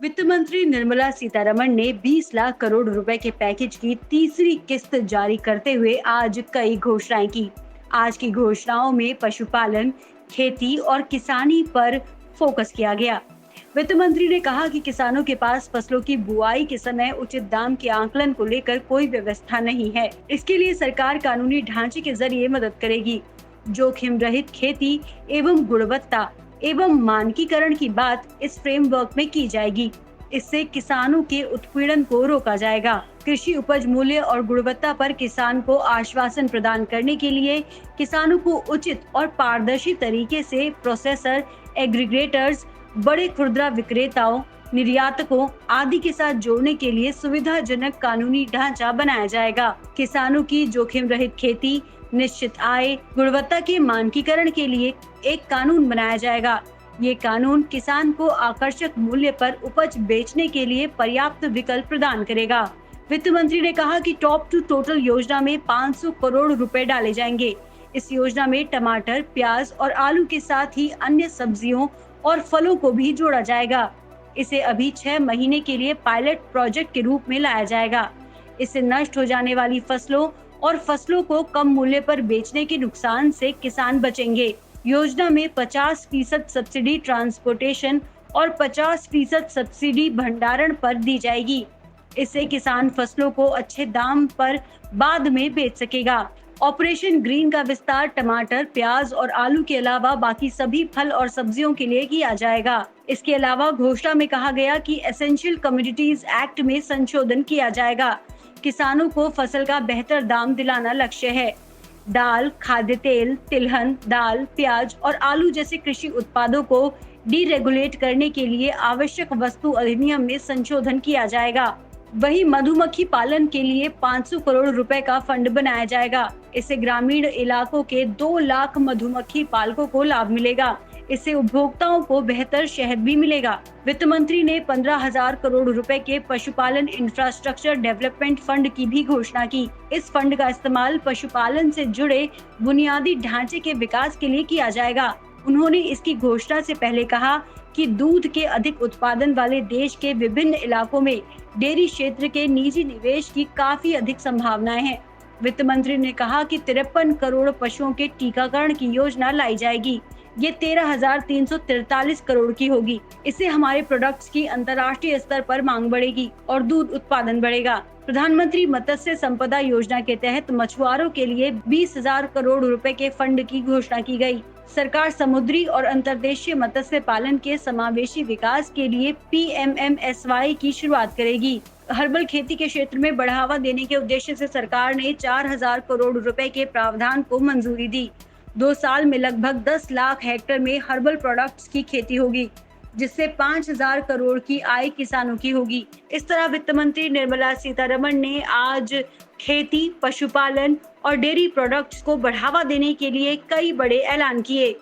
वित्त मंत्री निर्मला सीतारमण ने 20 लाख करोड़ रुपए के पैकेज की तीसरी किस्त जारी करते हुए आज कई घोषणाएं की। आज की घोषणाओं में पशुपालन, खेती और किसानी पर फोकस किया गया। वित्त मंत्री ने कहा कि किसानों के पास फसलों की बुआई के समय उचित दाम के आकलन को लेकर कोई व्यवस्था नहीं है। इसके लिए सरकार कानूनी ढांचे के जरिए मदद करेगी। जोखिम रहित खेती एवं गुणवत्ता एवं मानकीकरण की बात इस फ्रेमवर्क में की जाएगी। इससे किसानों के उत्पीड़न को रोका जाएगा। कृषि उपज मूल्य और गुणवत्ता पर किसान को आश्वासन प्रदान करने के लिए किसानों को उचित और पारदर्शी तरीके से प्रोसेसर, एग्रीगेटर्स, बड़े खुदरा विक्रेताओं, निर्यातकों आदि के साथ जोड़ने के लिए सुविधाजनक कानूनी ढांचा बनाया जाएगा। किसानों की जोखिम रहित खेती, निश्चित आय, गुणवत्ता के मानकीकरण के लिए एक कानून बनाया जाएगा। ये कानून किसान को आकर्षक मूल्य पर उपज बेचने के लिए पर्याप्त विकल्प प्रदान करेगा। वित्त मंत्री ने कहा कि टॉप टू टोटल योजना में 500 करोड़ रुपए डाले जाएंगे। इस योजना में टमाटर, प्याज और आलू के साथ ही अन्य सब्जियों और फलों को भी जोड़ा जाएगा। इसे अभी 6 महीने के लिए पायलट प्रोजेक्ट के रूप में लाया जाएगा। इससे नष्ट हो जाने वाली फसलों और फसलों को कम मूल्य पर बेचने के नुकसान से किसान बचेंगे। योजना में 50% सब्सिडी ट्रांसपोर्टेशन और 50% सब्सिडी भंडारण पर दी जाएगी। इससे किसान फसलों को अच्छे दाम पर बाद में बेच सकेगा। ऑपरेशन ग्रीन का विस्तार टमाटर, प्याज और आलू के अलावा बाकी सभी फल और सब्जियों के लिए किया जाएगा। इसके अलावा घोषणा में कहा गया कि एसेंशियल कमोडिटीज एक्ट में संशोधन किया जाएगा। किसानों को फसल का बेहतर दाम दिलाना लक्ष्य है। दाल, खाद्य तेल, तिलहन, दाल, प्याज और आलू जैसे कृषि उत्पादों को डीरेगुलेट करने के लिए आवश्यक वस्तु अधिनियम में संशोधन किया जाएगा। वहीं मधुमक्खी पालन के लिए 500 करोड़ रुपए का फंड बनाया जाएगा। इससे ग्रामीण इलाकों के 2 लाख मधुमक्खी पालकों को लाभ मिलेगा। इससे उपभोक्ताओं को बेहतर शहद भी मिलेगा। वित्त मंत्री ने 15,000 करोड़ रुपए के पशुपालन इंफ्रास्ट्रक्चर डेवलपमेंट फंड की भी घोषणा की। इस फंड का इस्तेमाल पशुपालन से जुड़े बुनियादी ढांचे के विकास के लिए किया जाएगा। उन्होंने इसकी घोषणा से पहले कहा कि दूध के अधिक उत्पादन वाले देश के विभिन्न इलाकों में डेयरी क्षेत्र के निजी निवेश की काफी अधिक संभावनाएं हैं। वित्त मंत्री ने कहा कि 53 करोड़ पशुओं के टीकाकरण की योजना लाई जाएगी। ये 13,343 करोड़ की होगी। इससे हमारे प्रोडक्ट्स की अंतर्राष्ट्रीय स्तर पर मांग बढ़ेगी और दूध उत्पादन बढ़ेगा। प्रधानमंत्री मत्स्य संपदा योजना के तहत मछुआरों के लिए 20,000 करोड़ रुपए के फंड की घोषणा की गई। सरकार समुद्री और अंतर्देशीय मत्स्य पालन के समावेशी विकास के लिए PMMSY की शुरुआत करेगी। हर्बल खेती के क्षेत्र में बढ़ावा देने के उद्देश्य से सरकार ने 4,000 करोड़ रुपए के प्रावधान को मंजूरी दी। 2 साल में लगभग 10 लाख हेक्टेयर में हर्बल प्रोडक्ट्स की खेती होगी, जिससे 5,000 करोड़ की आय किसानों की होगी। इस तरह वित्त मंत्री निर्मला सीतारमण ने आज खेती, पशुपालन और डेयरी प्रोडक्ट्स को बढ़ावा देने के लिए कई बड़े ऐलान किए।